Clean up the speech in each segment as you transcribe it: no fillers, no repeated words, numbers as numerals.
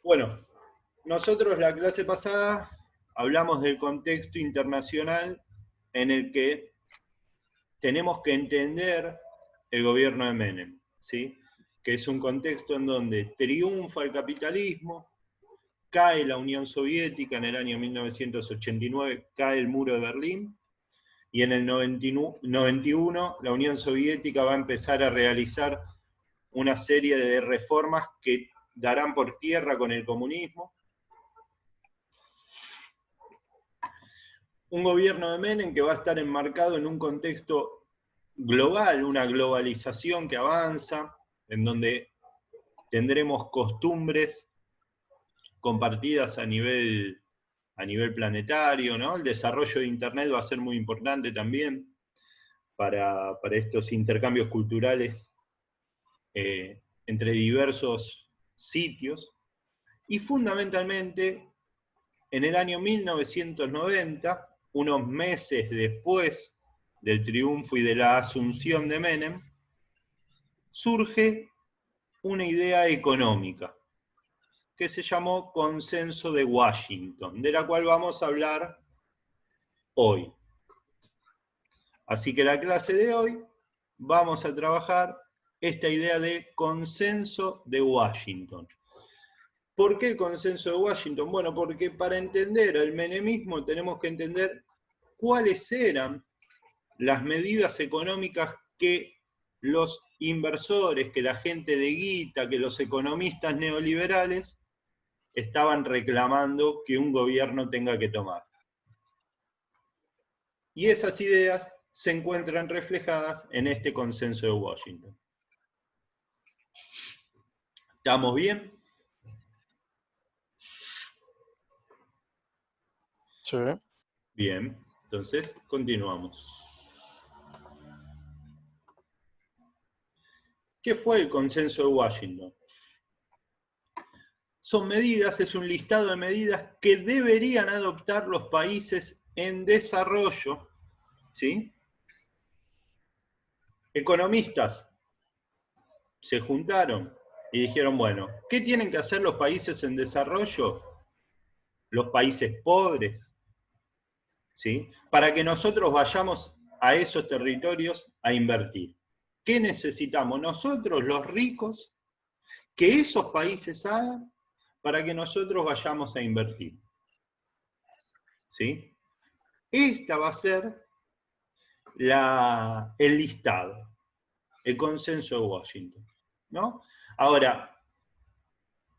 Bueno, nosotros la clase pasada hablamos del contexto internacional en el que tenemos que entender el gobierno de Menem, ¿sí? Que es un contexto en donde triunfa el capitalismo, cae la Unión Soviética en el año 1989, cae el muro de Berlín, y en el 91 la Unión Soviética va a empezar a realizar una serie de reformas que darán por tierra con el comunismo. Un gobierno de Menem que va a estar enmarcado en un contexto global, una globalización que avanza, en donde tendremos costumbres compartidas a nivel planetario, ¿no? El desarrollo de Internet va a ser muy importante también para estos intercambios culturales entre diversos sitios. Y fundamentalmente, en el año 1990, unos meses después del triunfo y de la asunción de Menem, surge una idea económica que se llamó Consenso de Washington, de la cual vamos a hablar hoy. Así que la clase de hoy vamos a trabajar esta idea de Consenso de Washington. ¿Por qué el Consenso de Washington? Bueno, porque para entender el menemismo tenemos que entender cuáles eran las medidas económicas que los inversores, que la gente de guita, que los economistas neoliberales estaban reclamando que un gobierno tenga que tomar. Y esas ideas se encuentran reflejadas en este Consenso de Washington. ¿Estamos bien? Sí. Bien, entonces continuamos. ¿Qué fue el Consenso de Washington? Son medidas, es un listado de medidas que deberían adoptar los países en desarrollo, ¿sí? Economistas se juntaron y dijeron, bueno, ¿qué tienen que hacer los países en desarrollo? Los países pobres, ¿sí? Para que nosotros vayamos a esos territorios a invertir. ¿Qué necesitamos nosotros, los ricos, que esos países hagan para que nosotros vayamos a invertir? ¿Sí? Esta va a ser el listado, el Consenso de Washington, ¿no? Ahora,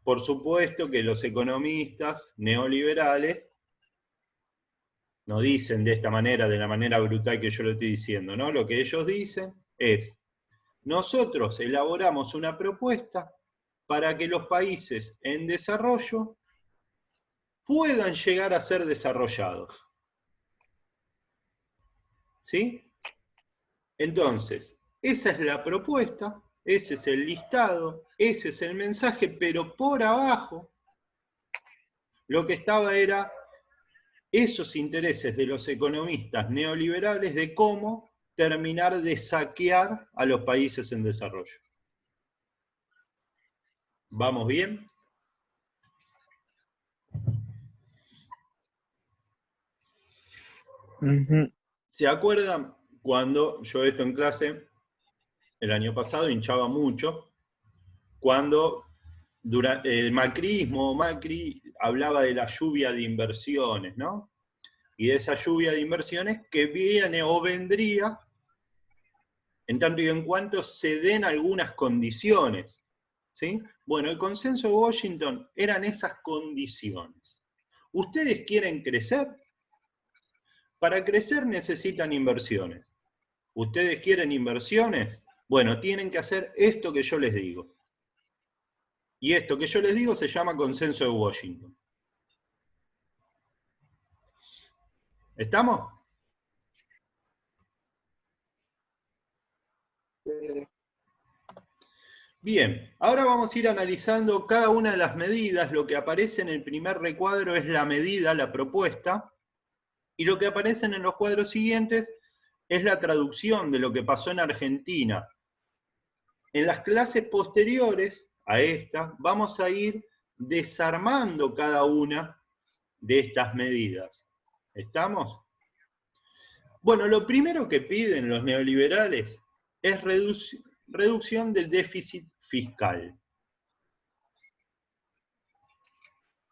por supuesto que los economistas neoliberales no dicen de esta manera, de la manera brutal que yo lo estoy diciendo, ¿no? Lo que ellos dicen es, nosotros elaboramos una propuesta para que los países en desarrollo puedan llegar a ser desarrollados. ¿Sí? Entonces, esa es la propuesta, ese es el listado, ese es el mensaje, pero por abajo lo que estaba era esos intereses de los economistas neoliberales de cómo terminar de saquear a los países en desarrollo. ¿Vamos bien? ¿Se acuerdan cuando yo esto en clase el año pasado hinchaba mucho? Cuando durante el Macri hablaba de la lluvia de inversiones, ¿no? Y de esa lluvia de inversiones que viene o vendría en tanto y en cuanto se den algunas condiciones, ¿sí? Bueno, el Consenso de Washington eran esas condiciones. ¿Ustedes quieren crecer? Para crecer necesitan inversiones. ¿Ustedes quieren inversiones? Bueno, tienen que hacer esto que yo les digo. Y esto que yo les digo se llama Consenso de Washington. ¿Estamos? Bien, ahora vamos a ir analizando cada una de las medidas. Lo que aparece en el primer recuadro es la medida, la propuesta, y lo que aparece en los cuadros siguientes es la traducción de lo que pasó en Argentina. En las clases posteriores a esta vamos a ir desarmando cada una de estas medidas. ¿Estamos? Bueno, lo primero que piden los neoliberales es reducción del déficit fiscal.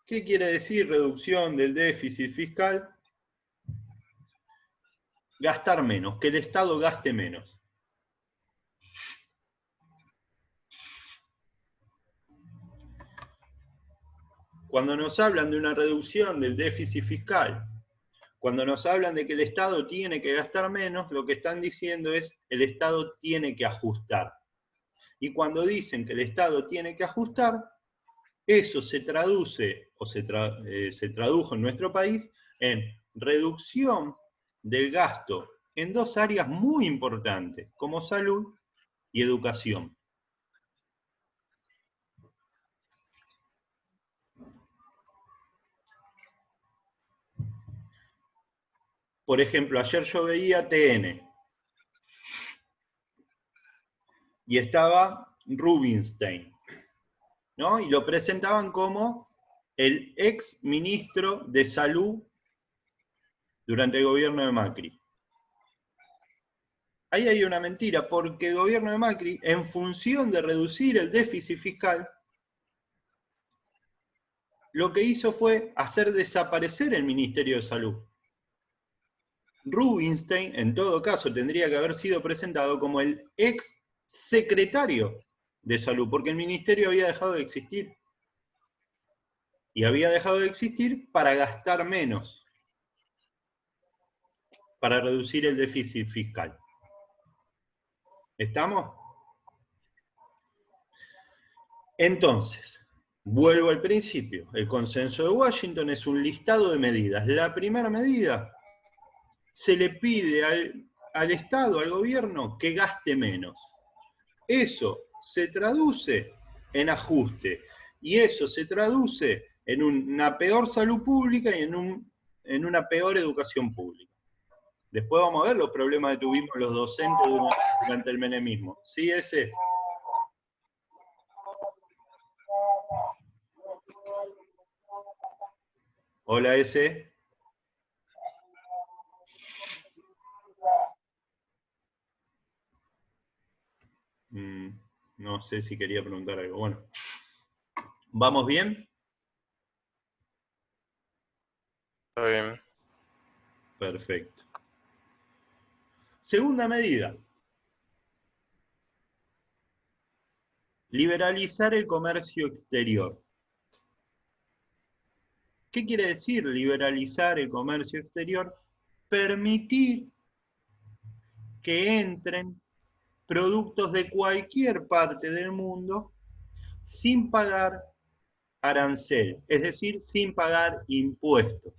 ¿Qué quiere decir reducción del déficit fiscal? Gastar menos, que el Estado gaste menos. Cuando nos hablan de una reducción del déficit fiscal, cuando nos hablan de que el Estado tiene que gastar menos, lo que están diciendo es el Estado tiene que ajustar. Y cuando dicen que el Estado tiene que ajustar, eso se traduce, o se tradujo en nuestro país, en reducción del gasto en dos áreas muy importantes, como salud y educación. Por ejemplo, ayer yo veía TN y estaba Rubinstein, ¿no? Y lo presentaban como el ex ministro de Salud durante el gobierno de Macri. Ahí hay una mentira, porque el gobierno de Macri, en función de reducir el déficit fiscal, lo que hizo fue hacer desaparecer el Ministerio de Salud. Rubinstein, en todo caso, tendría que haber sido presentado como el ex secretario de Salud, porque el ministerio había dejado de existir. Y había dejado de existir para gastar menos, para reducir el déficit fiscal. ¿Estamos? Entonces, vuelvo al principio. El consenso de Washington es un listado de medidas. La primera medida, se le pide al Estado, al gobierno, que gaste menos. Eso se traduce en ajuste. Y eso se traduce en una peor salud pública y en una peor educación pública. Después vamos a ver los problemas que tuvimos los docentes durante el menemismo. ¿Sí, ese? Hola, ese. No sé si quería preguntar algo. Bueno. ¿Vamos bien? Está bien. Perfecto. Segunda medida. Liberalizar el comercio exterior. ¿Qué quiere decir liberalizar el comercio exterior? Permitir que entren productos de cualquier parte del mundo sin pagar arancel, es decir, sin pagar impuestos.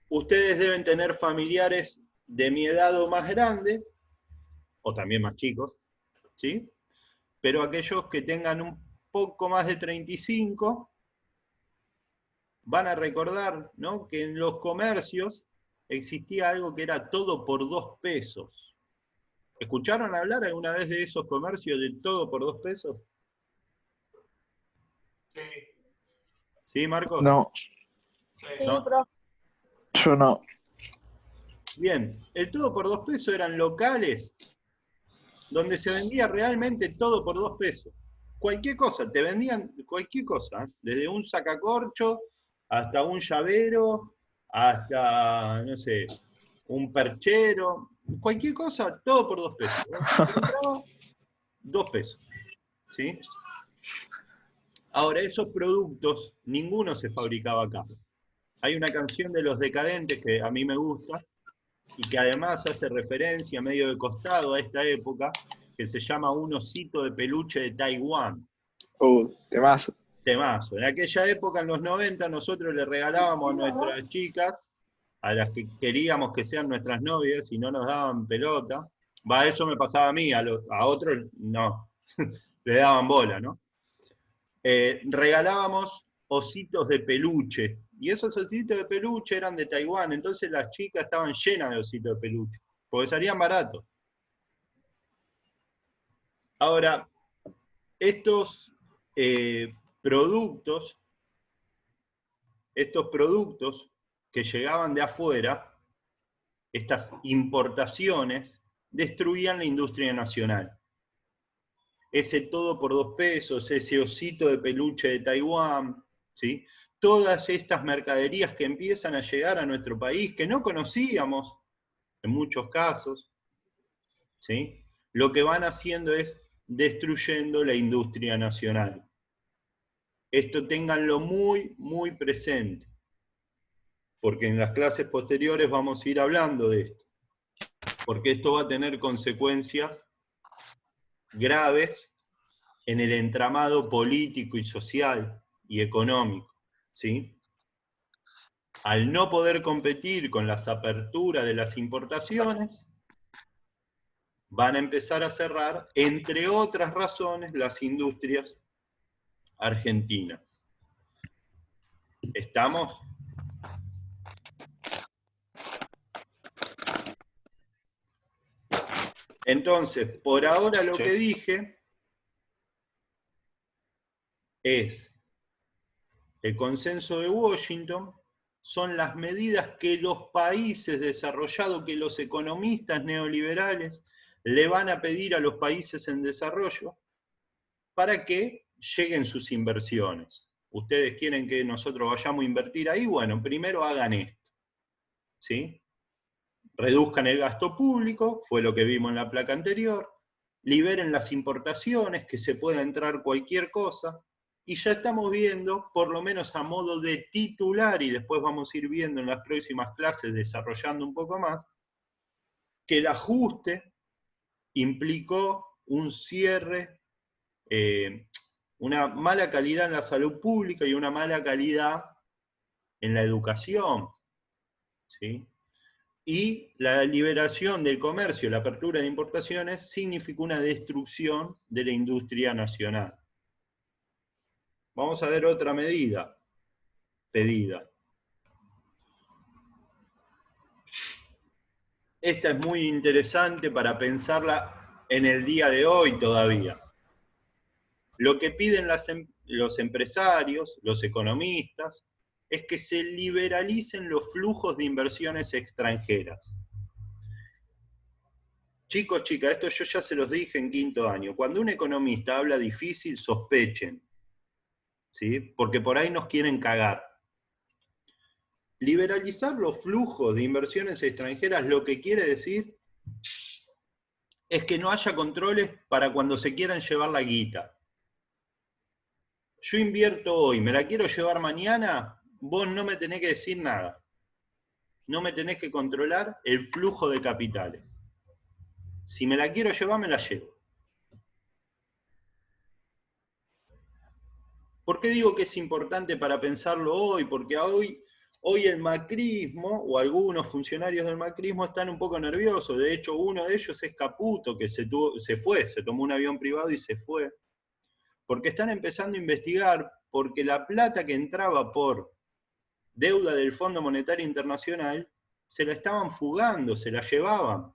Ustedes deben tener familiares de mi edad o más grande, o también más chicos, ¿sí? Pero aquellos que tengan un poco más de 35 van a recordar, ¿no?, que en los comercios existía algo que era todo por 2 pesos. ¿Escucharon hablar alguna vez de esos comercios de todo por 2 pesos? Sí. ¿Sí, Marcos? No. Sí. ¿No? Yo no. Bien, el todo por 2 pesos eran locales donde se vendía realmente todo por 2 pesos. Cualquier cosa, te vendían cualquier cosa, desde un sacacorcho hasta un llavero, hasta, no sé, un perchero, cualquier cosa, todo por 2 pesos. 2 pesos, ¿sí? Ahora, esos productos, ninguno se fabricaba acá. Hay una canción de Los Decadentes que a mí me gusta, y que además hace referencia medio de costado a esta época, que se llama Un osito de peluche de Taiwán. Temazo. Temazo. En aquella época, en los 90, nosotros le regalábamos a nuestras chicas, a las que queríamos que sean nuestras novias y no nos daban pelota. Eso me pasaba a mí, a otros no, le daban bola, ¿no? Regalábamos ositos de peluche, y esos ositos de peluche eran de Taiwán, entonces las chicas estaban llenas de ositos de peluche, porque salían baratos. Ahora, estos productos, estos productos que llegaban de afuera, estas importaciones, destruían la industria nacional. Ese todo por 2 pesos, ese osito de peluche de Taiwán, ¿sí? Todas estas mercaderías que empiezan a llegar a nuestro país, que no conocíamos en muchos casos, ¿sí? Lo que van haciendo es destruyendo la industria nacional. Esto ténganlo muy, muy presente, porque en las clases posteriores vamos a ir hablando de esto, porque esto va a tener consecuencias graves en el entramado político y social y económico, ¿sí? Al no poder competir con las aperturas de las importaciones, van a empezar a cerrar, entre otras razones, las industrias argentinas. ¿Estamos? Entonces, por ahora lo que dije es el consenso de Washington, son las medidas que los países desarrollados, que los economistas neoliberales le van a pedir a los países en desarrollo para que lleguen sus inversiones. ¿Ustedes quieren que nosotros vayamos a invertir ahí? Bueno, primero hagan esto, ¿sí? Reduzcan el gasto público, fue lo que vimos en la placa anterior, liberen las importaciones, que se pueda entrar cualquier cosa, y ya estamos viendo, por lo menos a modo de titular, y después vamos a ir viendo en las próximas clases, desarrollando un poco más, que el ajuste implicó un cierre, una mala calidad en la salud pública y una mala calidad en la educación, ¿sí? Y la liberación del comercio, la apertura de importaciones, significó una destrucción de la industria nacional. Vamos a ver otra medida pedida. Esta es muy interesante para pensarla en el día de hoy todavía. Lo que piden los empresarios, los economistas, es que se liberalicen los flujos de inversiones extranjeras. Chicos, chicas, esto yo ya se los dije en quinto año. Cuando un economista habla difícil, sospechen, ¿sí? Porque por ahí nos quieren cagar. Liberalizar los flujos de inversiones extranjeras lo que quiere decir es que no haya controles para cuando se quieran llevar la guita. Yo invierto hoy, me la quiero llevar mañana, vos no me tenés que decir nada. No me tenés que controlar el flujo de capitales. Si me la quiero llevar, me la llevo. ¿Por qué digo que es importante para pensarlo hoy? Porque hoy el macrismo, o algunos funcionarios del macrismo, están un poco nerviosos. De hecho, uno de ellos es Caputo, que se fue, se tomó un avión privado y se fue. Porque están empezando a investigar, porque la plata que entraba por deuda del Fondo Monetario Internacional, se la estaban fugando, se la llevaban.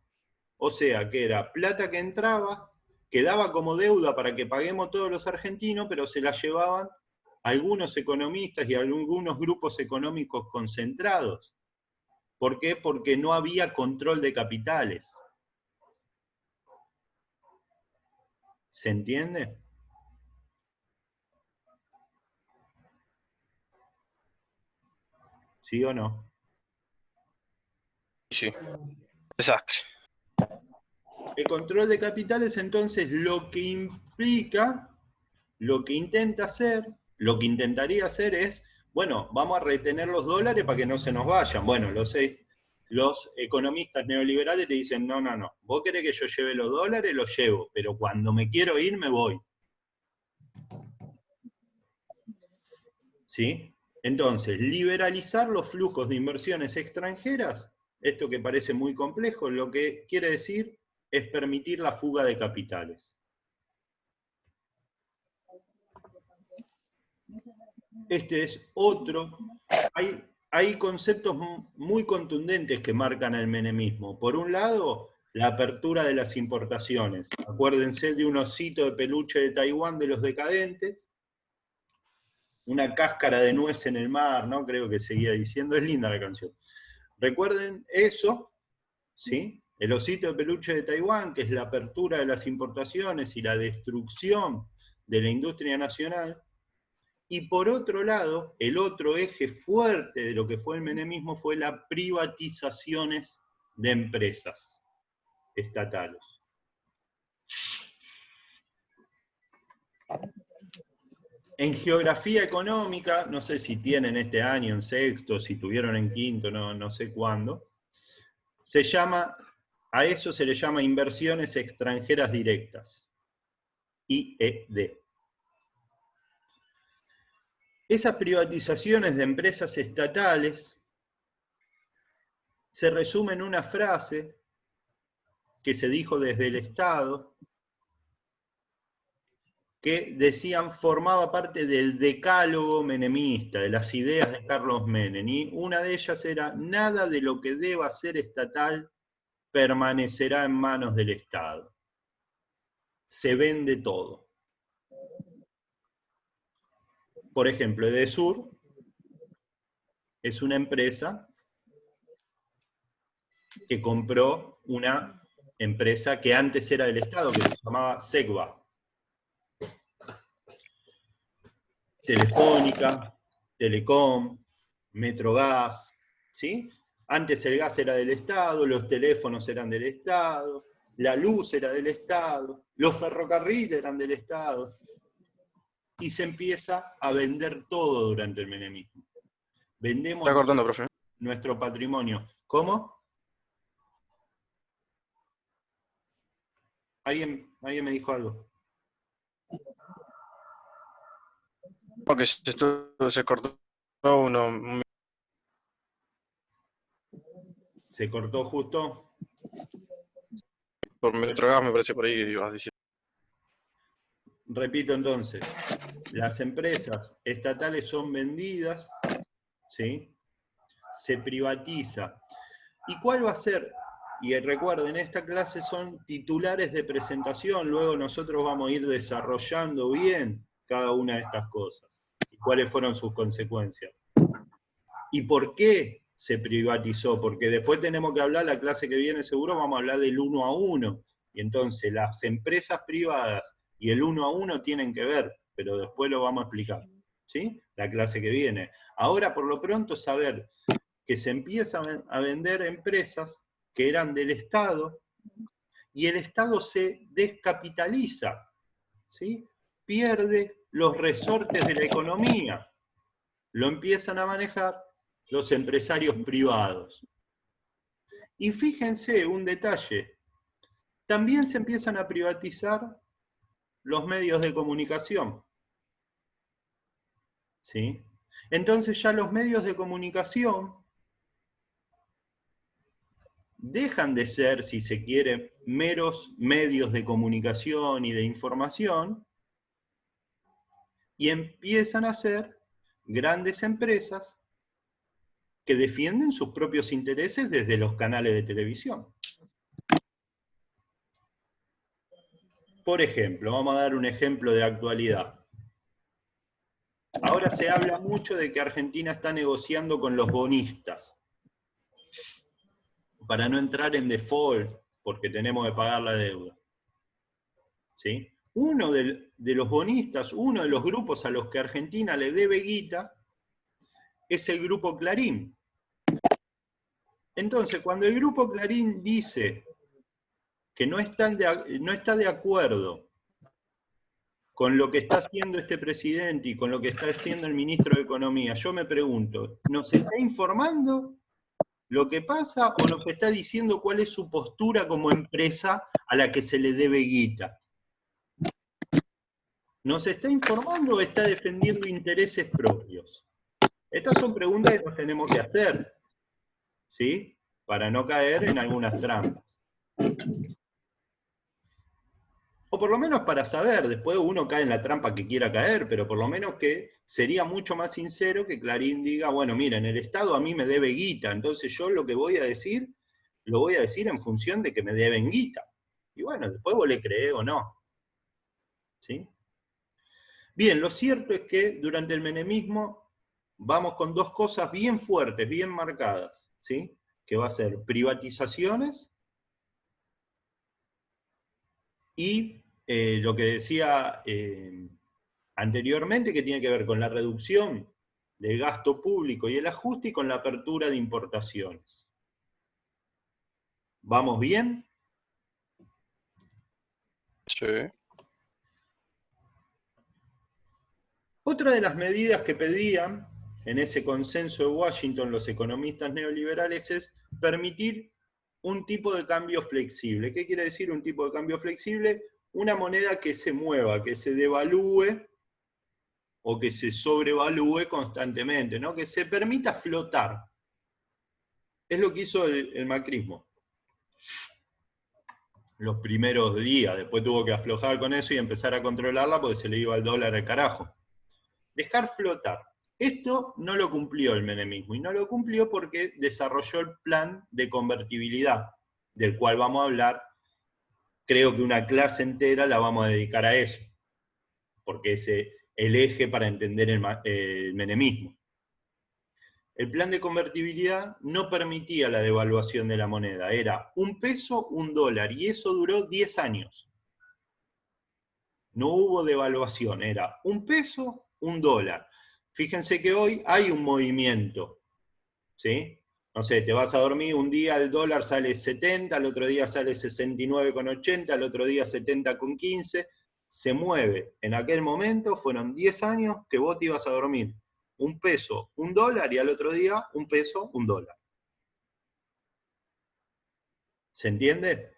O sea, que era plata que entraba, quedaba como deuda para que paguemos todos los argentinos, pero se la llevaban algunos economistas y algunos grupos económicos concentrados. ¿Por qué? Porque no había control de capitales. ¿Se entiende? ¿Sí o no? Sí. Desastre. El control de capitales, entonces, lo que implica, lo que intenta hacer, lo que intentaría hacer es, bueno, vamos a retener los dólares para que no se nos vayan. Bueno, los economistas neoliberales te dicen, no, no, no, vos querés que yo lleve los dólares, los llevo, pero cuando me quiero ir, me voy. ¿Sí? Entonces, liberalizar los flujos de inversiones extranjeras, esto que parece muy complejo, lo que quiere decir es permitir la fuga de capitales. Este es otro. Hay conceptos muy contundentes que marcan el menemismo. Por un lado, la apertura de las importaciones. Acuérdense de un osito de peluche de Taiwán de los decadentes, una cáscara de nuez en el mar, ¿no? Creo que seguía diciendo, es linda la canción. Recuerden eso, ¿sí? El osito de peluche de Taiwán, que es la apertura de las importaciones y la destrucción de la industria nacional. Y por otro lado, el otro eje fuerte de lo que fue el menemismo fue las privatizaciones de empresas estatales. En geografía económica, no sé si tienen este año en sexto, si tuvieron en quinto, no sé cuándo, a eso se le llama inversiones extranjeras directas, IED. Esas privatizaciones de empresas estatales se resumen en una frase que se dijo desde el Estado, que decían formaba parte del decálogo menemista, de las ideas de Carlos Menem, y una de ellas era: nada de lo que deba ser estatal permanecerá en manos del Estado. Se vende todo. Por ejemplo, Edesur es una empresa que compró una empresa que antes era del Estado, que se llamaba Segva. Telefónica, Telecom, Metrogas, ¿sí? Antes el gas era del Estado, los teléfonos eran del Estado, la luz era del Estado, los ferrocarriles eran del Estado. Y se empieza a vender todo durante el menemismo. Vendemos Está cortando, profe. nuestro patrimonio. ¿Cómo? ¿Alguien me dijo algo? Porque se cortó uno. ¿Se cortó justo? Por Metrogas me parece por ahí que ibas diciendo. Repito entonces, las empresas estatales son vendidas, ¿sí? Se privatiza. ¿Y cuál va a ser? Y recuerden, esta clase son titulares de presentación, luego nosotros vamos a ir desarrollando bien cada una de estas cosas. ¿Y cuáles fueron sus consecuencias? ¿Y por qué se privatizó? Porque después tenemos que hablar, la clase que viene seguro vamos a hablar del 1 a 1. Y entonces las empresas privadas y el 1 a 1 tienen que ver, pero después lo vamos a explicar, ¿sí? La clase que viene. Ahora, por lo pronto, saber que se empiezan a vender empresas que eran del Estado, y el Estado se descapitaliza, ¿sí? Pierde los resortes de la economía. Lo empiezan a manejar los empresarios privados. Y fíjense un detalle, también se empiezan a privatizar los medios de comunicación, ¿sí? Entonces ya los medios de comunicación dejan de ser, si se quiere, meros medios de comunicación y de información, y empiezan a ser grandes empresas que defienden sus propios intereses desde los canales de televisión. Por ejemplo, vamos a dar un ejemplo de actualidad. Ahora se habla mucho de que Argentina está negociando con los bonistas para no entrar en default, porque tenemos que pagar la deuda. ¿Sí? Uno de los bonistas, uno de los grupos a los que Argentina le debe guita, es el Grupo Clarín. Entonces, cuando el Grupo Clarín dice que no está de acuerdo con lo que está haciendo este presidente y con lo que está haciendo el ministro de Economía, yo me pregunto, ¿nos está informando lo que pasa o nos está diciendo cuál es su postura como empresa a la que se le debe guita? ¿Nos está informando o está defendiendo intereses propios? Estas son preguntas que nos tenemos que hacer, ¿sí? Para no caer en algunas trampas. O por lo menos para saber, después uno cae en la trampa que quiera caer, pero por lo menos que sería mucho más sincero que Clarín diga, bueno, miren, el Estado a mí me debe guita, entonces yo lo que voy a decir, lo voy a decir en función de que me deben guita. Y bueno, después vos le creés o no. ¿Sí? Bien, lo cierto es que durante el menemismo vamos con dos cosas bien fuertes, bien marcadas, ¿sí? Que va a ser privatizaciones y lo que decía anteriormente, que tiene que ver con la reducción del gasto público y el ajuste y con la apertura de importaciones. ¿Vamos bien? Sí. Otra de las medidas que pedían en ese consenso de Washington los economistas neoliberales es permitir un tipo de cambio flexible. ¿Qué quiere decir un tipo de cambio flexible? Una moneda que se mueva, que se devalúe o que se sobrevalúe constantemente, ¿no? Que se permita flotar. Es lo que hizo el macrismo los primeros días. Después tuvo que aflojar con eso y empezar a controlarla porque se le iba el dólar al carajo. Dejar flotar. Esto no lo cumplió el menemismo, y no lo cumplió porque desarrolló el plan de convertibilidad, del cual vamos a hablar. Creo que una clase entera la vamos a dedicar a eso, porque es el eje para entender el menemismo. El plan de convertibilidad no permitía la devaluación de la moneda, era un peso, un dólar, y eso duró 10 años. No hubo devaluación, era un peso, un dólar. Fíjense que hoy hay un movimiento, ¿sí? No sé, te vas a dormir, un día el dólar sale 70, al otro día sale 69,80, al otro día 70,15, se mueve. En aquel momento fueron 10 años que vos te ibas a dormir un peso, un dólar, y al otro día un peso, un dólar. ¿Se entiende?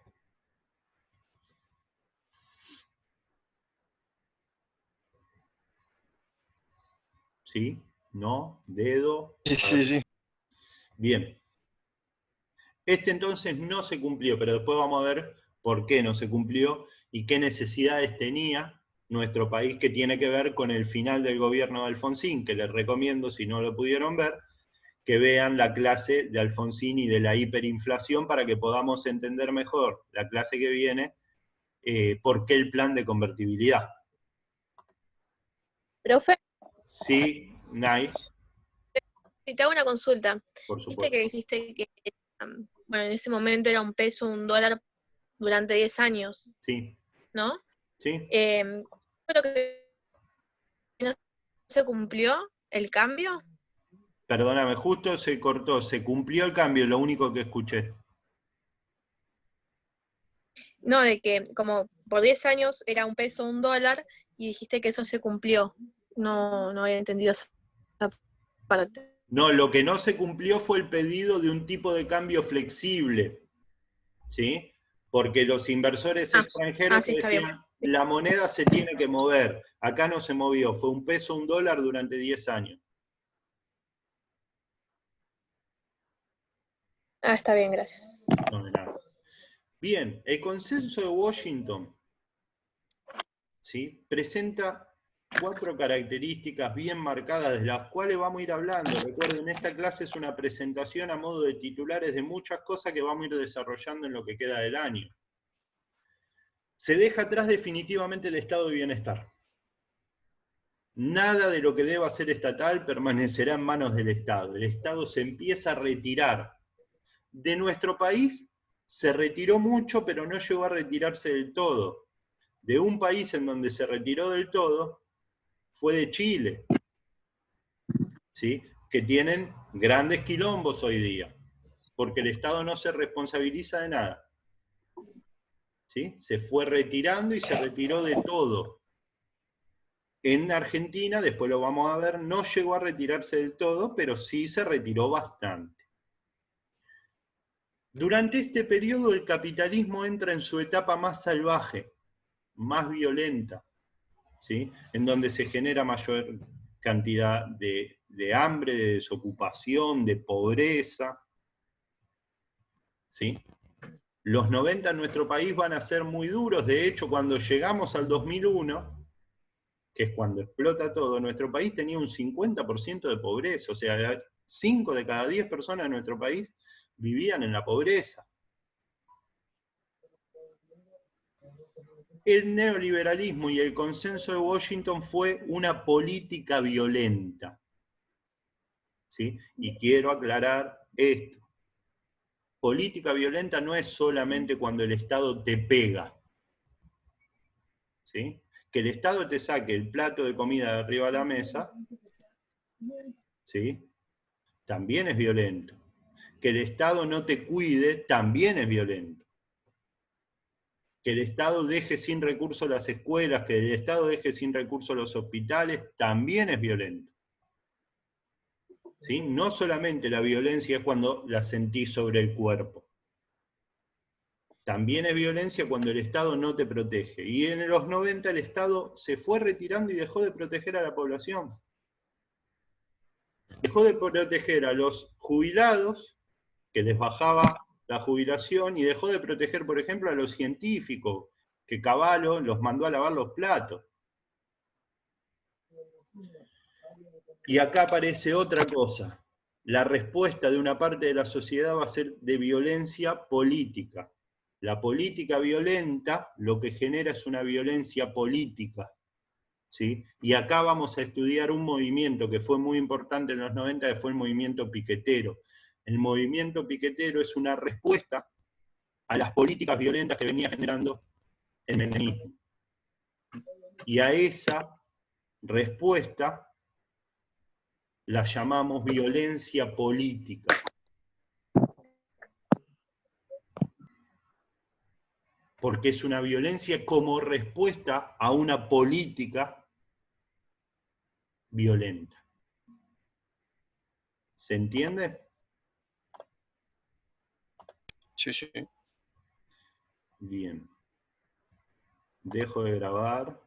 ¿Sí? ¿No? ¿Dedo? Sí. Bien. Este entonces no se cumplió, pero después vamos a ver por qué no se cumplió y qué necesidades tenía nuestro país, que tiene que ver con el final del gobierno de Alfonsín, que les recomiendo, si no lo pudieron ver, que vean la clase de Alfonsín y de la hiperinflación para que podamos entender mejor la clase que viene, por qué el plan de convertibilidad. Profe, Sí, Nay, te hago una consulta. por Viste supuesto. que dijiste que bueno, en ese momento era un peso, un dólar durante 10 años, Sí, ¿no? sí. ¿Fue lo que no se cumplió el cambio? Perdóname, justo se cortó, se cumplió el cambio, lo único que escuché. No, de que como por 10 años era un peso, un dólar, y dijiste que eso se cumplió. No había entendido esa parte. No, lo que no se cumplió fue el pedido de un tipo de cambio flexible, ¿sí? Porque los inversores extranjeros Sí, está bien. decían, la moneda se tiene que mover. Acá no se movió, fue un peso, un dólar durante 10 años. Está bien, gracias. No, de nada. Bien, el consenso de Washington, ¿sí? Presenta 4 características bien marcadas, de las cuales vamos a ir hablando. Recuerden, esta clase es una presentación a modo de titulares de muchas cosas que vamos a ir desarrollando en lo que queda del año. Se deja atrás definitivamente el estado de bienestar. Nada de lo que deba ser estatal permanecerá en manos del Estado. El Estado se empieza a retirar. De nuestro país se retiró mucho, pero no llegó a retirarse del todo. De un país en donde se retiró del todo fue de Chile, ¿sí? Que tienen grandes quilombos hoy día, porque el Estado no se responsabiliza de nada. ¿Sí? Se fue retirando y se retiró de todo. En Argentina, después lo vamos a ver, no llegó a retirarse del todo, pero sí se retiró bastante. Durante este periodo el capitalismo entra en su etapa más salvaje, más violenta, ¿sí? En donde se genera mayor cantidad de hambre, de desocupación, de pobreza, ¿sí? Los 90 en nuestro país van a ser muy duros. De hecho, cuando llegamos al 2001, que es cuando explota todo, nuestro país tenía un 50% de pobreza, o sea, 5 de cada 10 personas de nuestro país vivían en la pobreza. el neoliberalismo y el consenso de Washington fue una política violenta. ¿Sí? Y quiero aclarar esto. Política violenta no es solamente cuando el Estado te pega. ¿Sí? Que el Estado te saque el plato de comida de arriba de la mesa, ¿sí? También es violento. Que el Estado no te cuide, también es violento. Que el Estado deje sin recursos las escuelas, que el Estado deje sin recursos los hospitales, también es violento. ¿Sí? No solamente la violencia es cuando la sentís sobre el cuerpo. También es violencia cuando el Estado no te protege. Y en los 90 el Estado se fue retirando y dejó de proteger a la población. Dejó de proteger a los jubilados, que les bajaba la jubilación, y dejó de proteger, por ejemplo, a los científicos, que Cavallo los mandó a lavar los platos. Y acá aparece otra cosa. La respuesta de una parte de la sociedad va a ser de violencia política. La política violenta lo que genera es una violencia política. ¿Sí? Y acá vamos a estudiar un movimiento que fue muy importante en los 90, que fue el movimiento piquetero. El movimiento piquetero es una respuesta a las políticas violentas que venía generando el menemismo. Y a esa respuesta la llamamos violencia política. Porque es una violencia como respuesta a una política violenta. ¿Se entiende? Sí, sí. Bien. Dejo de grabar.